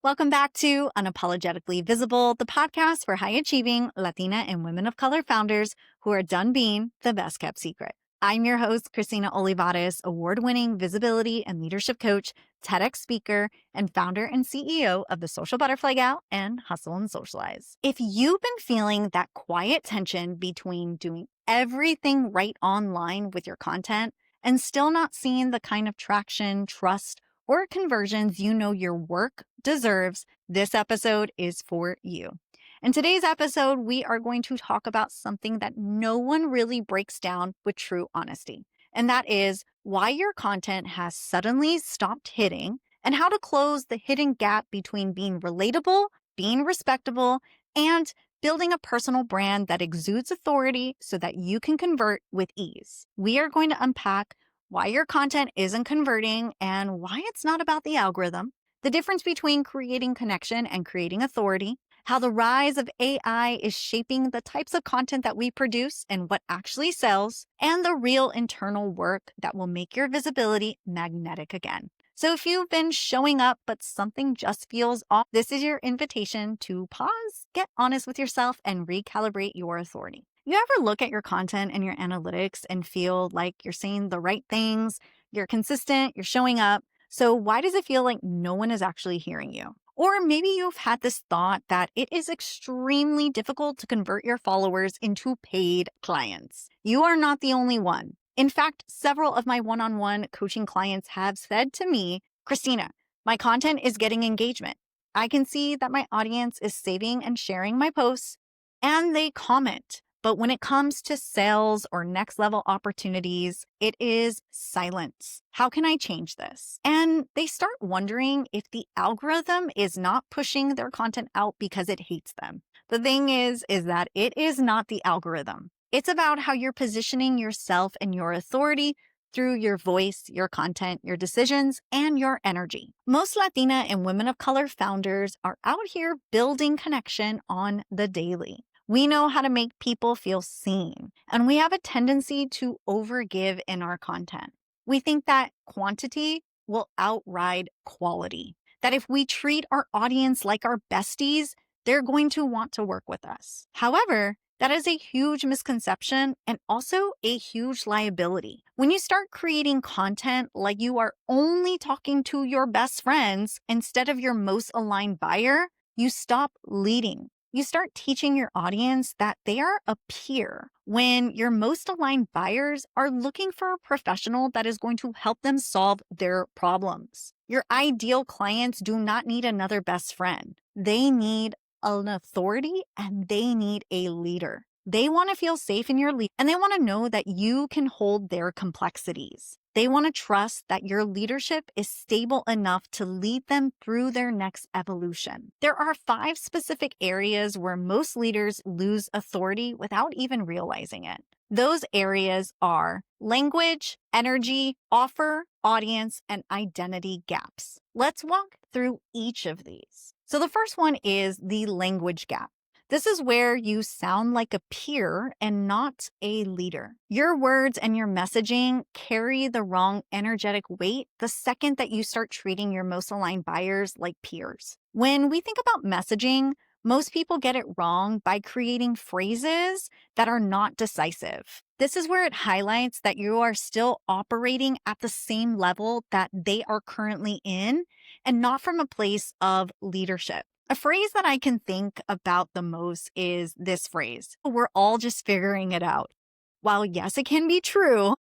Welcome back to Unapologetically Visible, the podcast for high achieving Latina and women of color founders who are done being the best kept secret. I'm your host, Christina Olivares, award winning visibility and leadership coach, TEDx speaker, and founder and CEO of the Social Butterfly Gal and Hustle and Socialize. If you've been feeling that quiet tension between doing everything right online with your content and still not seeing the kind of traction, trust, or conversions you know your work deserves, this episode is for you. In today's episode, we are going to talk about something that no one really breaks down with true honesty, and that is why your content has suddenly stopped hitting and how to close the hidden gap between being relatable, being respectable, and building a personal brand that exudes authority so that you can convert with ease. We are going to unpack why your content isn't converting and why it's not about the algorithm, the difference between creating connection and creating authority, how the rise of AI is shaping the types of content that we produce and what actually sells, and the real internal work that will make your visibility magnetic again. So if you've been showing up, but something just feels off, this is your invitation to pause, get honest with yourself, and recalibrate your authority. You ever look at your content and your analytics and feel like you're saying the right things, you're consistent, you're showing up, so why does it feel like no one is actually hearing you? Or maybe you've had this thought that it is extremely difficult to convert your followers into paid clients. You are not the only one. In fact, several of my one-on-one coaching clients have said to me, Christina, my content is getting engagement. I can see that my audience is saving and sharing my posts, and they comment. But when it comes to sales or next level opportunities, it is silence. How can I change this? And they start wondering if the algorithm is not pushing their content out because it hates them. The thing is that it is not the algorithm. It's about how you're positioning yourself and your authority through your voice, your content, your decisions, and your energy. Most Latina and women of color founders are out here building connection on the daily. We know how to make people feel seen, and we have a tendency to overgive in our content. We think that quantity will outride quality, that if we treat our audience like our besties, they're going to want to work with us. However, that is a huge misconception and also a huge liability. When you start creating content like you are only talking to your best friends instead of your most aligned buyer, you stop leading. You start teaching your audience that they are a peer when your most aligned buyers are looking for a professional that is going to help them solve their problems. Your ideal clients do not need another best friend. They need an authority and they need a leader. They want to feel safe in your lead and they want to know that you can hold their complexities. They want to trust that your leadership is stable enough to lead them through their next evolution. There are 5 specific areas where most leaders lose authority without even realizing it. Those areas are language, energy, offer, audience, and identity gaps. Let's walk through each of these. So the first one is the language gap. This is where you sound like a peer and not a leader. Your words and your messaging carry the wrong energetic weight the second that you start treating your most aligned buyers like peers. When we think about messaging, most people get it wrong by creating phrases that are not decisive. This is where it highlights that you are still operating at the same level that they are currently in and not from a place of leadership. A phrase that I can think about the most is this phrase, we're all just figuring it out. While yes, it can be true,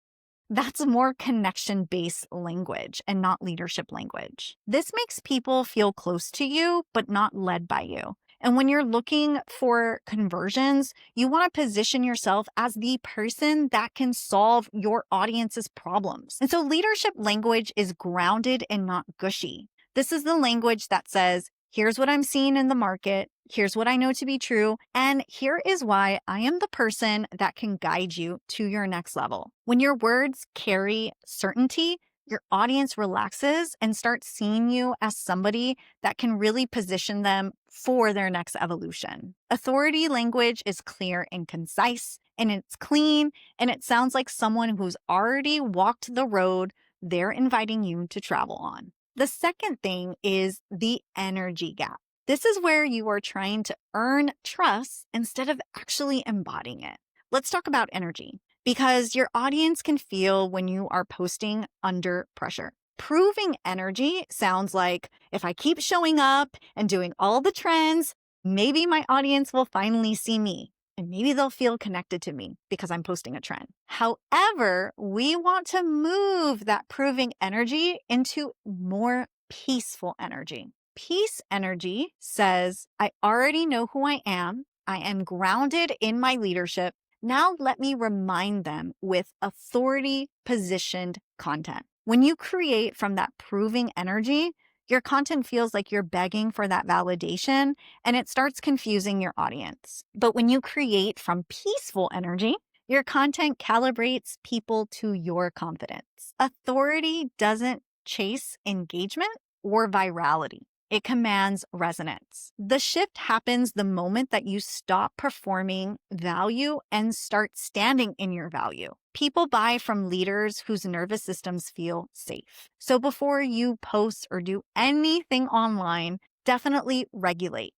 that's more connection-based language and not leadership language. This makes people feel close to you, but not led by you. And when you're looking for conversions, you want to position yourself as the person that can solve your audience's problems. And so leadership language is grounded and not gushy. This is the language that says, here's what I'm seeing in the market. Here's what I know to be true. And here is why I am the person that can guide you to your next level. When your words carry certainty, your audience relaxes and starts seeing you as somebody that can really position them for their next evolution. Authority language is clear and concise, and it's clean, and it sounds like someone who's already walked the road they're inviting you to travel on. The second thing is the energy gap. This is where you are trying to earn trust instead of actually embodying it. Let's talk about energy because your audience can feel when you are posting under pressure. Proving energy sounds like if I keep showing up and doing all the trends, maybe my audience will finally see me and maybe they'll feel connected to me because I'm posting a trend. However, we want to move that proving energy into more peaceful energy. Peace energy says, I already know who I am. I am grounded in my leadership. Now let me remind them with authority positioned content. When you create from that proving energy, your content feels like you're begging for that validation and it starts confusing your audience. But when you create from peaceful energy, your content calibrates people to your confidence. Authority doesn't chase engagement or virality. It commands resonance. The shift happens the moment that you stop performing value and start standing in your value. People buy from leaders whose nervous systems feel safe. So before you post or do anything online, definitely regulate.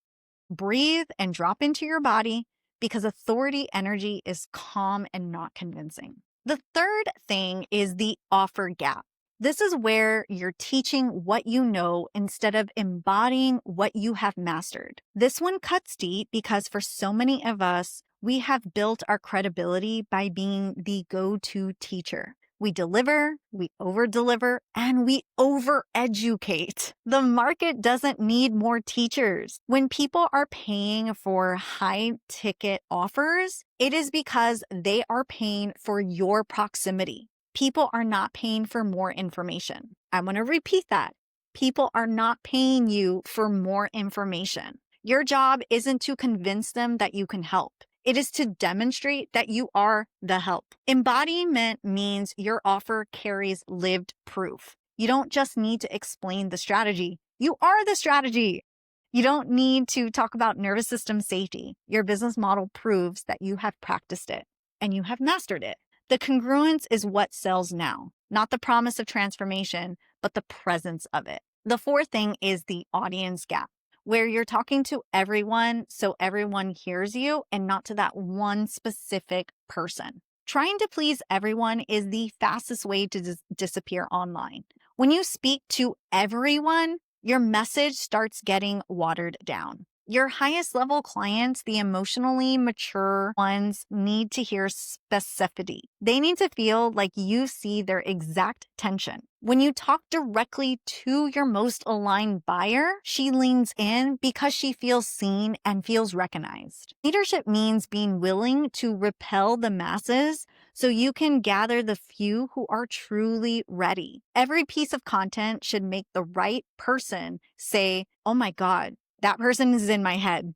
Breathe and drop into your body because authority energy is calm and not convincing. The third thing is the offer gap. This is where you're teaching what you know instead of embodying what you have mastered. This one cuts deep because for so many of us, we have built our credibility by being the go-to teacher. We deliver, we over-deliver, and we over-educate. The market doesn't need more teachers. When people are paying for high-ticket offers, it is because they are paying for your proximity. People are not paying for more information. I want to repeat that. People are not paying you for more information. Your job isn't to convince them that you can help. It is to demonstrate that you are the help. Embodiment means your offer carries lived proof. You don't just need to explain the strategy. You are the strategy. You don't need to talk about nervous system safety. Your business model proves that you have practiced it and you have mastered it. The congruence is what sells now, not the promise of transformation, but the presence of it. The fourth thing is the audience gap, where you're talking to everyone so everyone hears you and not to that one specific person. Trying to please everyone is the fastest way to disappear online. When you speak to everyone, your message starts getting watered down. Your highest level clients, the emotionally mature ones, need to hear specificity. They need to feel like you see their exact tension. When you talk directly to your most aligned buyer, she leans in because she feels seen and feels recognized. Leadership means being willing to repel the masses so you can gather the few who are truly ready. Every piece of content should make the right person say, oh my God, that person is in my head,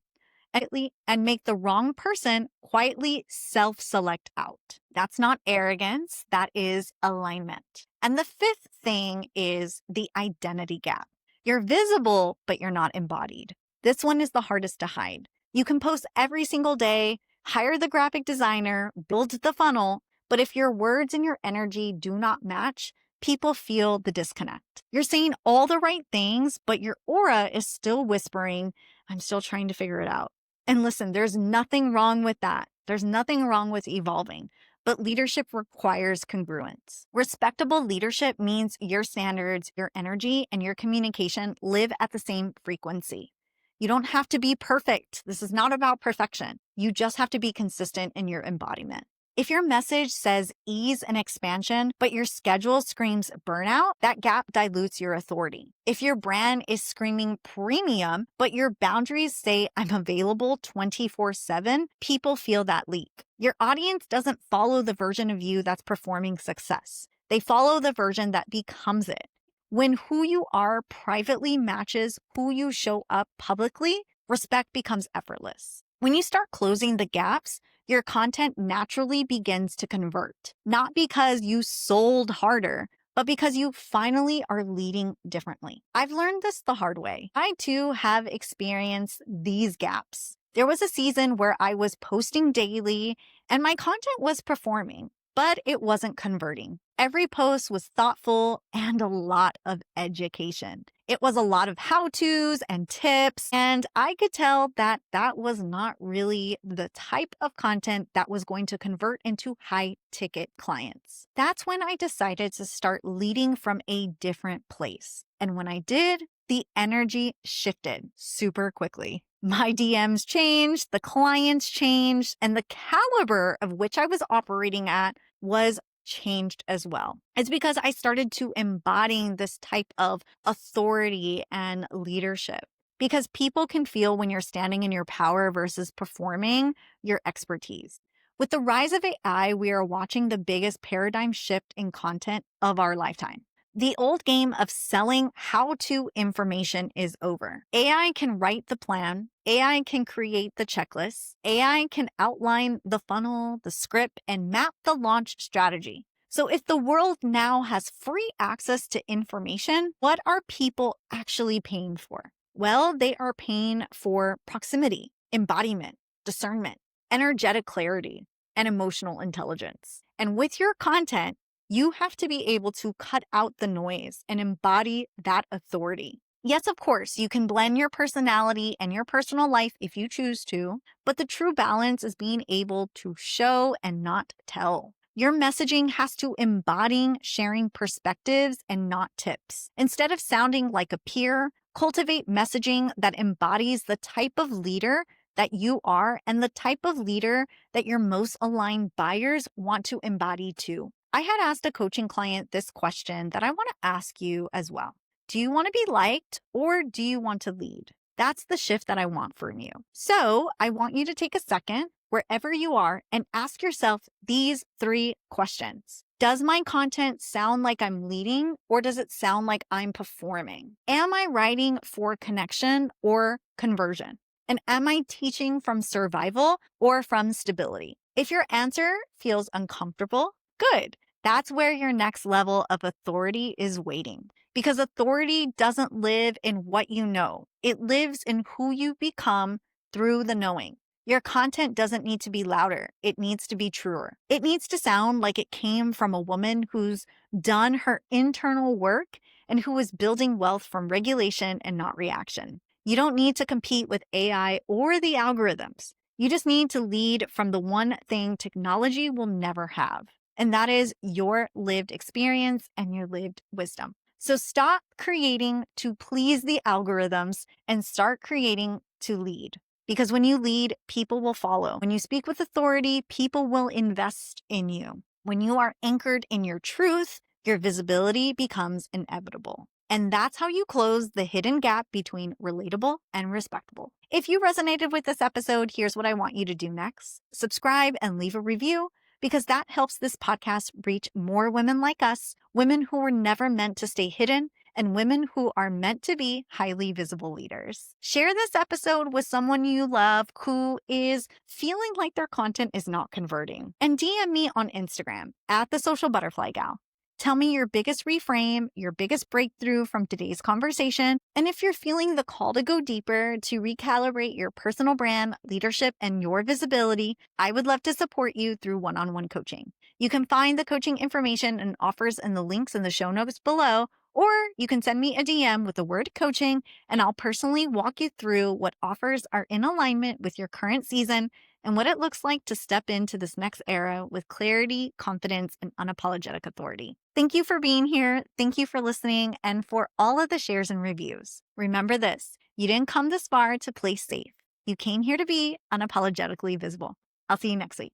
and make the wrong person quietly self-select out. That's not arrogance, that is alignment. And the fifth thing is the identity gap. You're visible, but you're not embodied. This one is the hardest to hide. You can post every single day, hire the graphic designer, build the funnel, but if your words and your energy do not match, people feel the disconnect. You're saying all the right things, but your aura is still whispering, I'm still trying to figure it out. And listen, there's nothing wrong with that. There's nothing wrong with evolving, but leadership requires congruence. Respectable leadership means your standards, your energy, and your communication live at the same frequency. You don't have to be perfect. This is not about perfection. You just have to be consistent in your embodiment. If your message says ease and expansion, but your schedule screams burnout, that gap dilutes your authority. If your brand is screaming premium, but your boundaries say I'm available 24/7, people feel that leak. Your audience doesn't follow the version of you that's performing success. They follow the version that becomes it. When who you are privately matches who you show up publicly, respect becomes effortless. When you start closing the gaps, your content naturally begins to convert, not because you sold harder, but because you finally are leading differently. I've learned this the hard way. I too have experienced these gaps. There was a season where I was posting daily and my content was performing. but it wasn't converting. Every post was thoughtful and a lot of education. It was a lot of how-tos and tips, and I could tell that that was not really the type of content that was going to convert into high-ticket clients. That's when I decided to start leading from a different place. And when I did, the energy shifted super quickly. My DMs changed, the clients changed, and the caliber of which I was operating at was changed as well. It's because I started to embodying this type of authority and leadership. Because people can feel when you're standing in your power versus performing your expertise. With the rise of AI, we are watching the biggest paradigm shift in content of our lifetime. The old game of selling how-to information is over. AI can write the plan. AI can create the checklist. AI can outline the funnel, the script, and map the launch strategy. So if the world now has free access to information, what are people actually paying for? Well, they are paying for proximity, embodiment, discernment, energetic clarity, and emotional intelligence. And with your content, you have to be able to cut out the noise and embody that authority. Yes, of course, you can blend your personality and your personal life if you choose to, but the true balance is being able to show and not tell. Your messaging has to embody sharing perspectives and not tips. Instead of sounding like a peer, cultivate messaging that embodies the type of leader that you are and the type of leader that your most aligned buyers want to embody too. I had asked a coaching client this question that I want to ask you as well. Do you want to be liked or do you want to lead? That's the shift that I want from you. So I want you to take a second wherever you are and ask yourself these 3 questions. Does my content sound like I'm leading or does it sound like I'm performing? Am I writing for connection or conversion? And am I teaching from survival or from stability? If your answer feels uncomfortable, good. That's where your next level of authority is waiting. Because authority doesn't live in what you know. It lives in who you become through the knowing. Your content doesn't need to be louder. It needs to be truer. It needs to sound like it came from a woman who's done her internal work and who is building wealth from regulation and not reaction. You don't need to compete with AI or the algorithms. You just need to lead from the one thing technology will never have, and that is your lived experience and your lived wisdom. So stop creating to please the algorithms and start creating to lead. Because when you lead, people will follow. When you speak with authority, people will invest in you. When you are anchored in your truth, your visibility becomes inevitable. And that's how you close the hidden gap between relatable and respectable. If you resonated with this episode, here's what I want you to do next. Subscribe and leave a review because that helps this podcast reach more women like us, women who were never meant to stay hidden, and women who are meant to be highly visible leaders. Share this episode with someone you love who is feeling like their content is not converting. And DM me on Instagram at the Social Butterfly Gal. Tell me your biggest reframe, your biggest breakthrough from today's conversation, and if you're feeling the call to go deeper to recalibrate your personal brand, leadership, and your visibility, I would love to support you through one-on-one coaching. You can find the coaching information and offers in the links in the show notes below, or you can send me a DM with the word coaching, and I'll personally walk you through what offers are in alignment with your current season and what it looks like to step into this next era with clarity, confidence, and unapologetic authority. Thank you for being here. Thank you for listening and for all of the shares and reviews. Remember this, you didn't come this far to play safe. You came here to be unapologetically visible. I'll see you next week.